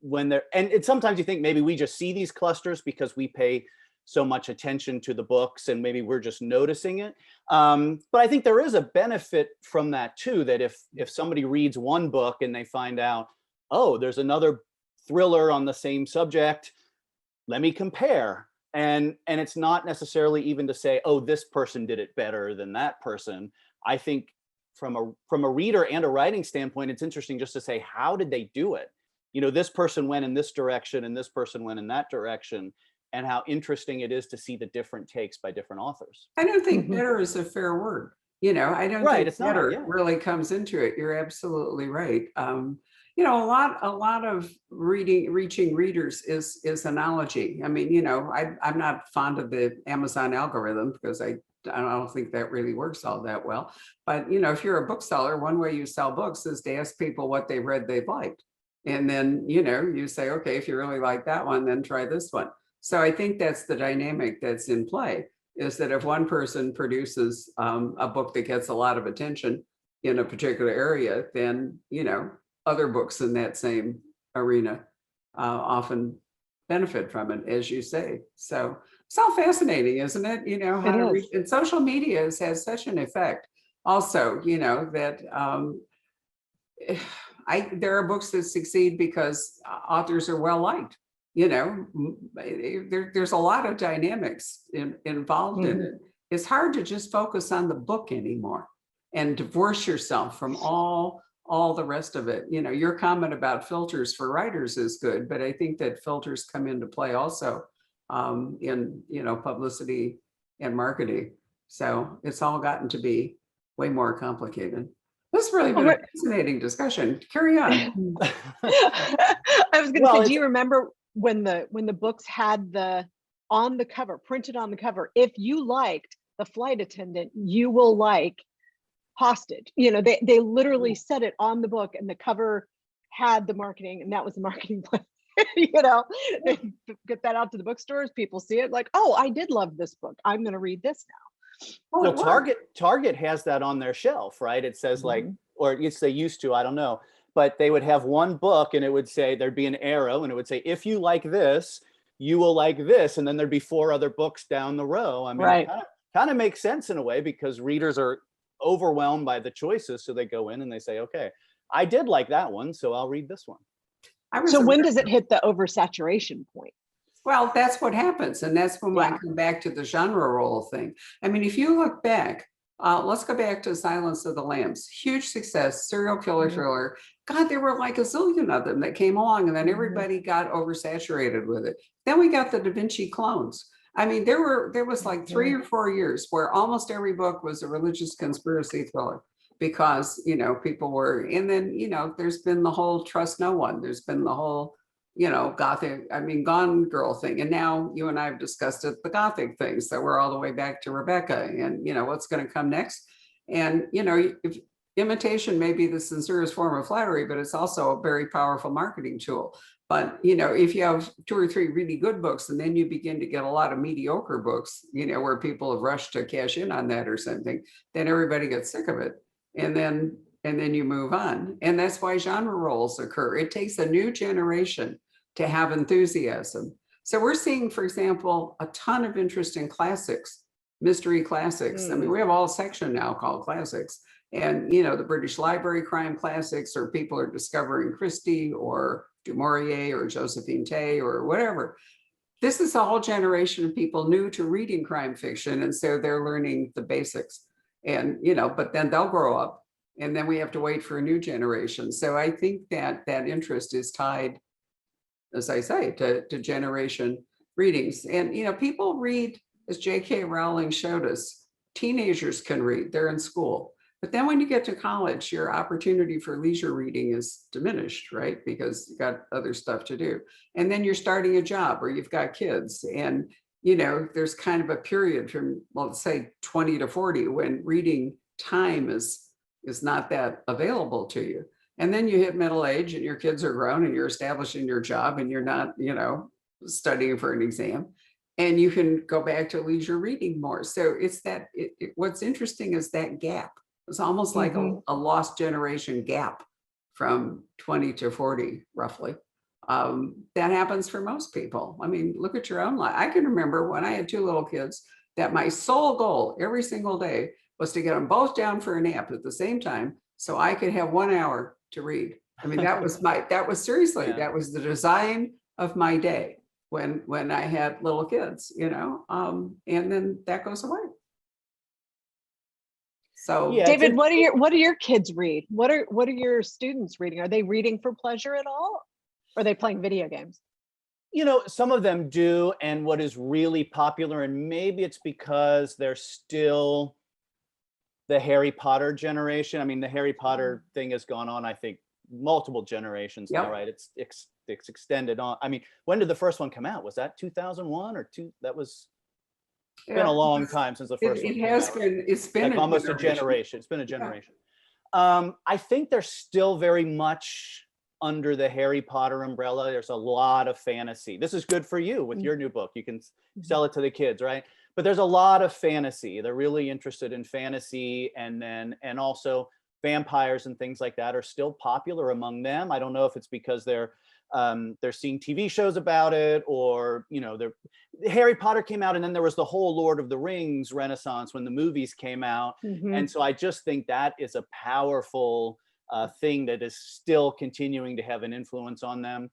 when they're, and sometimes you think maybe we just see these clusters because we pay so much attention to the books and maybe we're just noticing it. But I think there is a benefit from that too, that if somebody reads one book and they find out, oh, there's another thriller on the same subject, let me compare. And it's not necessarily even to say, oh, this person did it better than that person. I think from a reader and a writing standpoint, it's interesting just to say, how did they do it? This person went in this direction and this person went in that direction, and how interesting it is to see the different takes by different authors. I don't think better is a fair word. I don't think better really comes into it. You're absolutely right. A lot of reaching readers is analogy. I mean, I'm not fond of the Amazon algorithm because I don't think that really works all that well. But, if you're a bookseller, one way you sell books is to ask people what they've read they've liked. And then, you say, okay, if you really like that one, then try this one. So I think that's the dynamic that's in play, is that if one person produces a book that gets a lot of attention in a particular area, then, other books in that same arena often benefit from it, as you say. So it's all fascinating, isn't it? How to reach, and social media has such an effect also, that there are books that succeed because authors are well liked. There's a lot of dynamics involved in it. It's hard to just focus on the book anymore and divorce yourself from all the rest of it. Your comment about filters for writers is good, but I think that filters come into play also in publicity and marketing. So it's all gotten to be way more complicated. This has really been a fascinating discussion. Carry on. I was going to say, do you remember when the books had on the cover, printed on the cover, if you liked The Flight Attendant, you will like Hostage? They literally said it on the book, and the cover had the marketing, and that was the marketing plan. They get that out to the bookstores, people see it like, oh, I did love this book, I'm going to read this now. Well, Target has that on their shelf, right? It says like, or it's they used to, I don't know, but they would have one book and it would say, there'd be an arrow and it would say, if you like this, you will like this. And then there'd be 4 other books down the row. I mean, it kind of makes sense in a way, because readers are overwhelmed by the choices. So they go in and they say, okay, I did like that one, so I'll read this one. So when does it hit the oversaturation point? Well, that's what happens. And that's when I Yeah. come back to the genre role thing. I mean, if you look back, let's go back to Silence of the Lambs. Huge success, serial killer Mhm. thriller. God, there were like a zillion of them that came along, and then Mhm. everybody got oversaturated with it. Then we got the Da Vinci clones. I mean, there was like 3 or 4 years where almost every book was a religious conspiracy thriller because, you know, people were, and then, you know, there's been the whole trust no one. There's been the whole, you know, Gothic, I mean, Gone Girl thing. And now you and I have discussed it, the Gothic thing. So we're all the way back to Rebecca and, you know, what's going to come next. And, you know, if imitation may be the sincerest form of flattery, but it's also a very powerful marketing tool. But, you know, if you have 2 or 3 really good books and then you begin to get a lot of mediocre books, you know, where people have rushed to cash in on that or something, then everybody gets sick of it. And then you move on. And that's why genre roles occur. It takes a new generation to have enthusiasm. So we're seeing, for example, a ton of interest in classics, mystery classics. I mean, we have a whole section now called classics. And, you know, the British Library crime classics, or people are discovering Christie or Du Maurier or Josephine Tay or whatever. This is a whole generation of people new to reading crime fiction. And so they're learning the basics. And, you know, but then they'll grow up and then we have to wait for a new generation. So I think that that interest is tied, as I say, to generation readings. And, you know, people read, as J.K. Rowling showed us, teenagers can read, they're in school. But then when you get to college, your opportunity for leisure reading is diminished, right? Because you've got other stuff to do. And then you're starting a job or you've got kids. And, you know, there's kind of a period from, well, let's say 20 to 40 when reading time is not that available to you. And then you hit middle age and your kids are grown and you're establishing your job and you're not, you know, studying for an exam. And you can go back to leisure reading more. So it's that, what's interesting is that gap. It's almost like a lost generation gap from 20 to 40, roughly. That happens for most people. I mean, look at your own life. I can remember when I had 2 little kids that my sole goal every single day was to get them both down for a nap at the same time so I could have 1 hour to read. I mean, that was seriously, that was the design of my day when I had little kids, you know, and then that goes away. So Yeah, David, what do your kids read? What are your students reading? Are they reading for pleasure at all? Or are they playing video games? you know, some of them do. And what is really popular, and maybe it's because they're still the Harry Potter generation. I mean, the Harry Potter thing has gone on, I think, multiple generations now, Yep. right? It's extended on. I mean, when did the first one come out? Was that 2001 or two? That was been a long time since the first one it came has out. been, it's been Like a almost a generation. It's been a generation. I think they're still very much under the Harry Potter umbrella. There's a lot of fantasy. This is good for you with your new book. You can sell it to the kids, right? But there's a lot of fantasy. They're really interested in fantasy, and also vampires and things like that are still popular among them. I don't know if it's because they're seeing TV shows about it, or, you know, Harry Potter came out and then there was the whole Lord of the Rings renaissance when the movies came out. And so I just think that is a powerful thing that is still continuing to have an influence on them.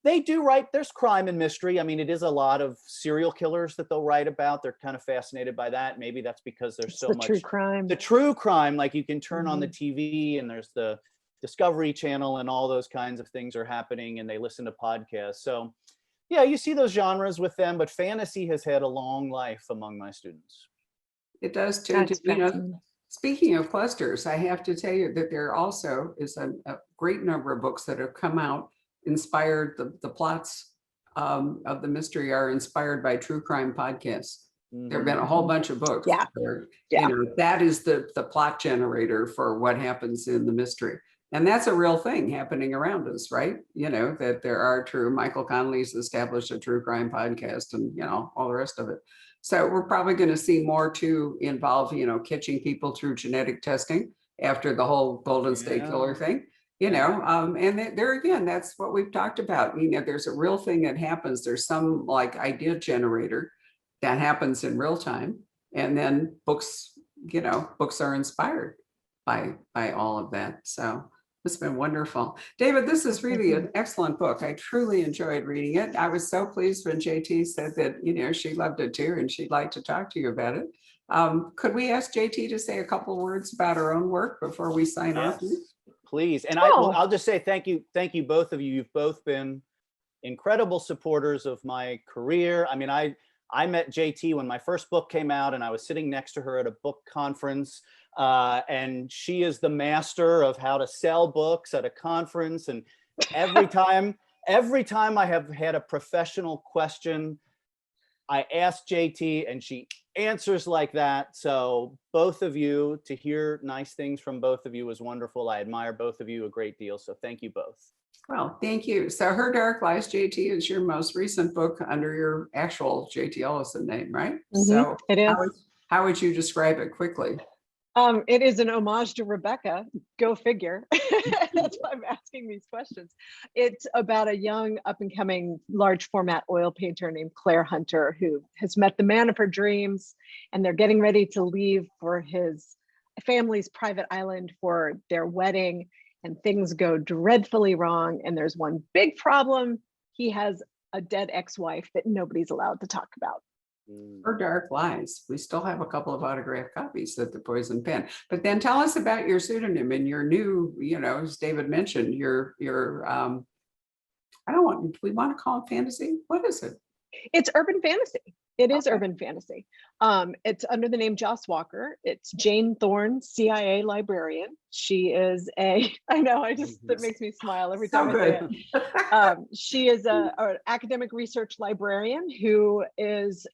They do write, there's crime and mystery. I mean, it is a lot of serial killers that they'll write about. They're kind of fascinated by that. Maybe that's because there's so much true crime. The true crime, like you can turn on the TV and there's the Discovery Channel and all those kinds of things are happening, and they listen to podcasts. So yeah, you see those genres with them, but fantasy has had a long life among my students. It does tend to, That's you know, fascinating. speaking of clusters, I have to tell you that there also is a great number of books that have come out inspired, the plots of the mystery are inspired by true crime podcasts. There have been a whole bunch of books Yeah. where, Yeah. you know, that is the plot generator for what happens in the mystery. And that's a real thing happening around us, right? You know, that there are true, Michael Connelly's established a true crime podcast and, you know, all the rest of it. So we're probably going to see more to involve, you know, catching people through genetic testing after the whole Golden State Killer thing, you know, and there again, that's what we've talked about. You know, there's a real thing that happens. There's some like idea generator that happens in real time. And then books, you know, books are inspired by all of that. So It's been wonderful. David, this is really an excellent book. I truly enjoyed reading it. I was so pleased when JT said that, you know, she loved it too, and she'd like to talk to you about it. Could we ask JT to say a couple words about her own work before we sign off? Yes, please. And Oh. I'll just say thank you, both of you. You've both been incredible supporters of my career. I mean, I met JT when my first book came out, and I was sitting next to her at a book conference. And she is the master of how to sell books at a conference. And every time I have had a professional question, I ask JT and she answers like that. So both of you, to hear nice things from both of you was wonderful. I admire both of you a great deal. So thank you both. Well, thank you. So Her Dark Lies, JT, is your most recent book under your actual JT Ellison name, right? So It is. how would you describe it quickly? It is an homage to Rebecca. Go figure. That's why I'm asking these questions. It's about a young up and coming large format oil painter named Claire Hunter, who has met the man of her dreams, and they're getting ready to leave for his family's private island for their wedding, and things go dreadfully wrong. And there's one big problem. He has a dead ex-wife that nobody's allowed to talk about. Her Dark Lies. We still have a couple of autographed copies at the Poison Pen. But then tell us about your pseudonym and your new, you know, as David mentioned, your I don't want, we want to call it fantasy. What is it? It's urban fantasy. It is Okay. urban fantasy. It's under the name Joss Walker. It's Jane Thorne, CIA librarian. She is a, I know, that makes me smile every So time I say good. it. She is an academic research librarian who is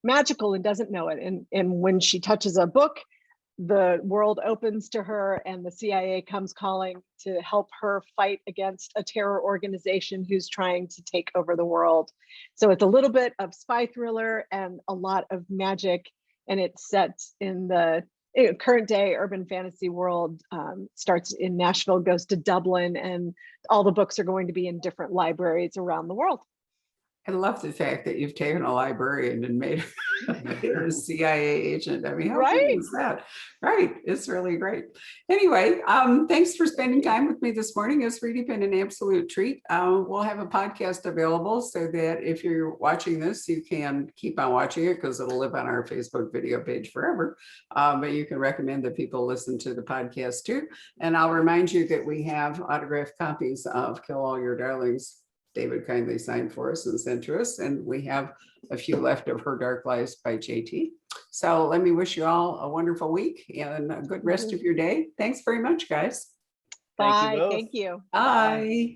magical and doesn't know it. And when she touches a book, the world opens to her, and the CIA comes calling to help her fight against a terror organization who's trying to take over the world. So it's a little bit of spy thriller and a lot of magic, and it's set in the current day urban fantasy world. Starts in Nashville, goes to Dublin, and all the books are going to be in different libraries around the world. I love the fact that you've taken a librarian and made her a CIA agent. I mean, how Right. cool is that? Right. It's really great. Anyway, thanks for spending time with me this morning. It's really been an absolute treat. We'll have a podcast available so that if you're watching this, you can keep on watching it because it'll live on our Facebook video page forever. But you can recommend that people listen to the podcast too. And I'll remind you that we have autographed copies of Kill All Your Darlings. David kindly signed for us and sent to us, and we have a few left of Her Dark Lies by JT. So let me wish you all a wonderful week and a good rest of your day. Thanks very much, guys. Bye. both. Thank you. Bye.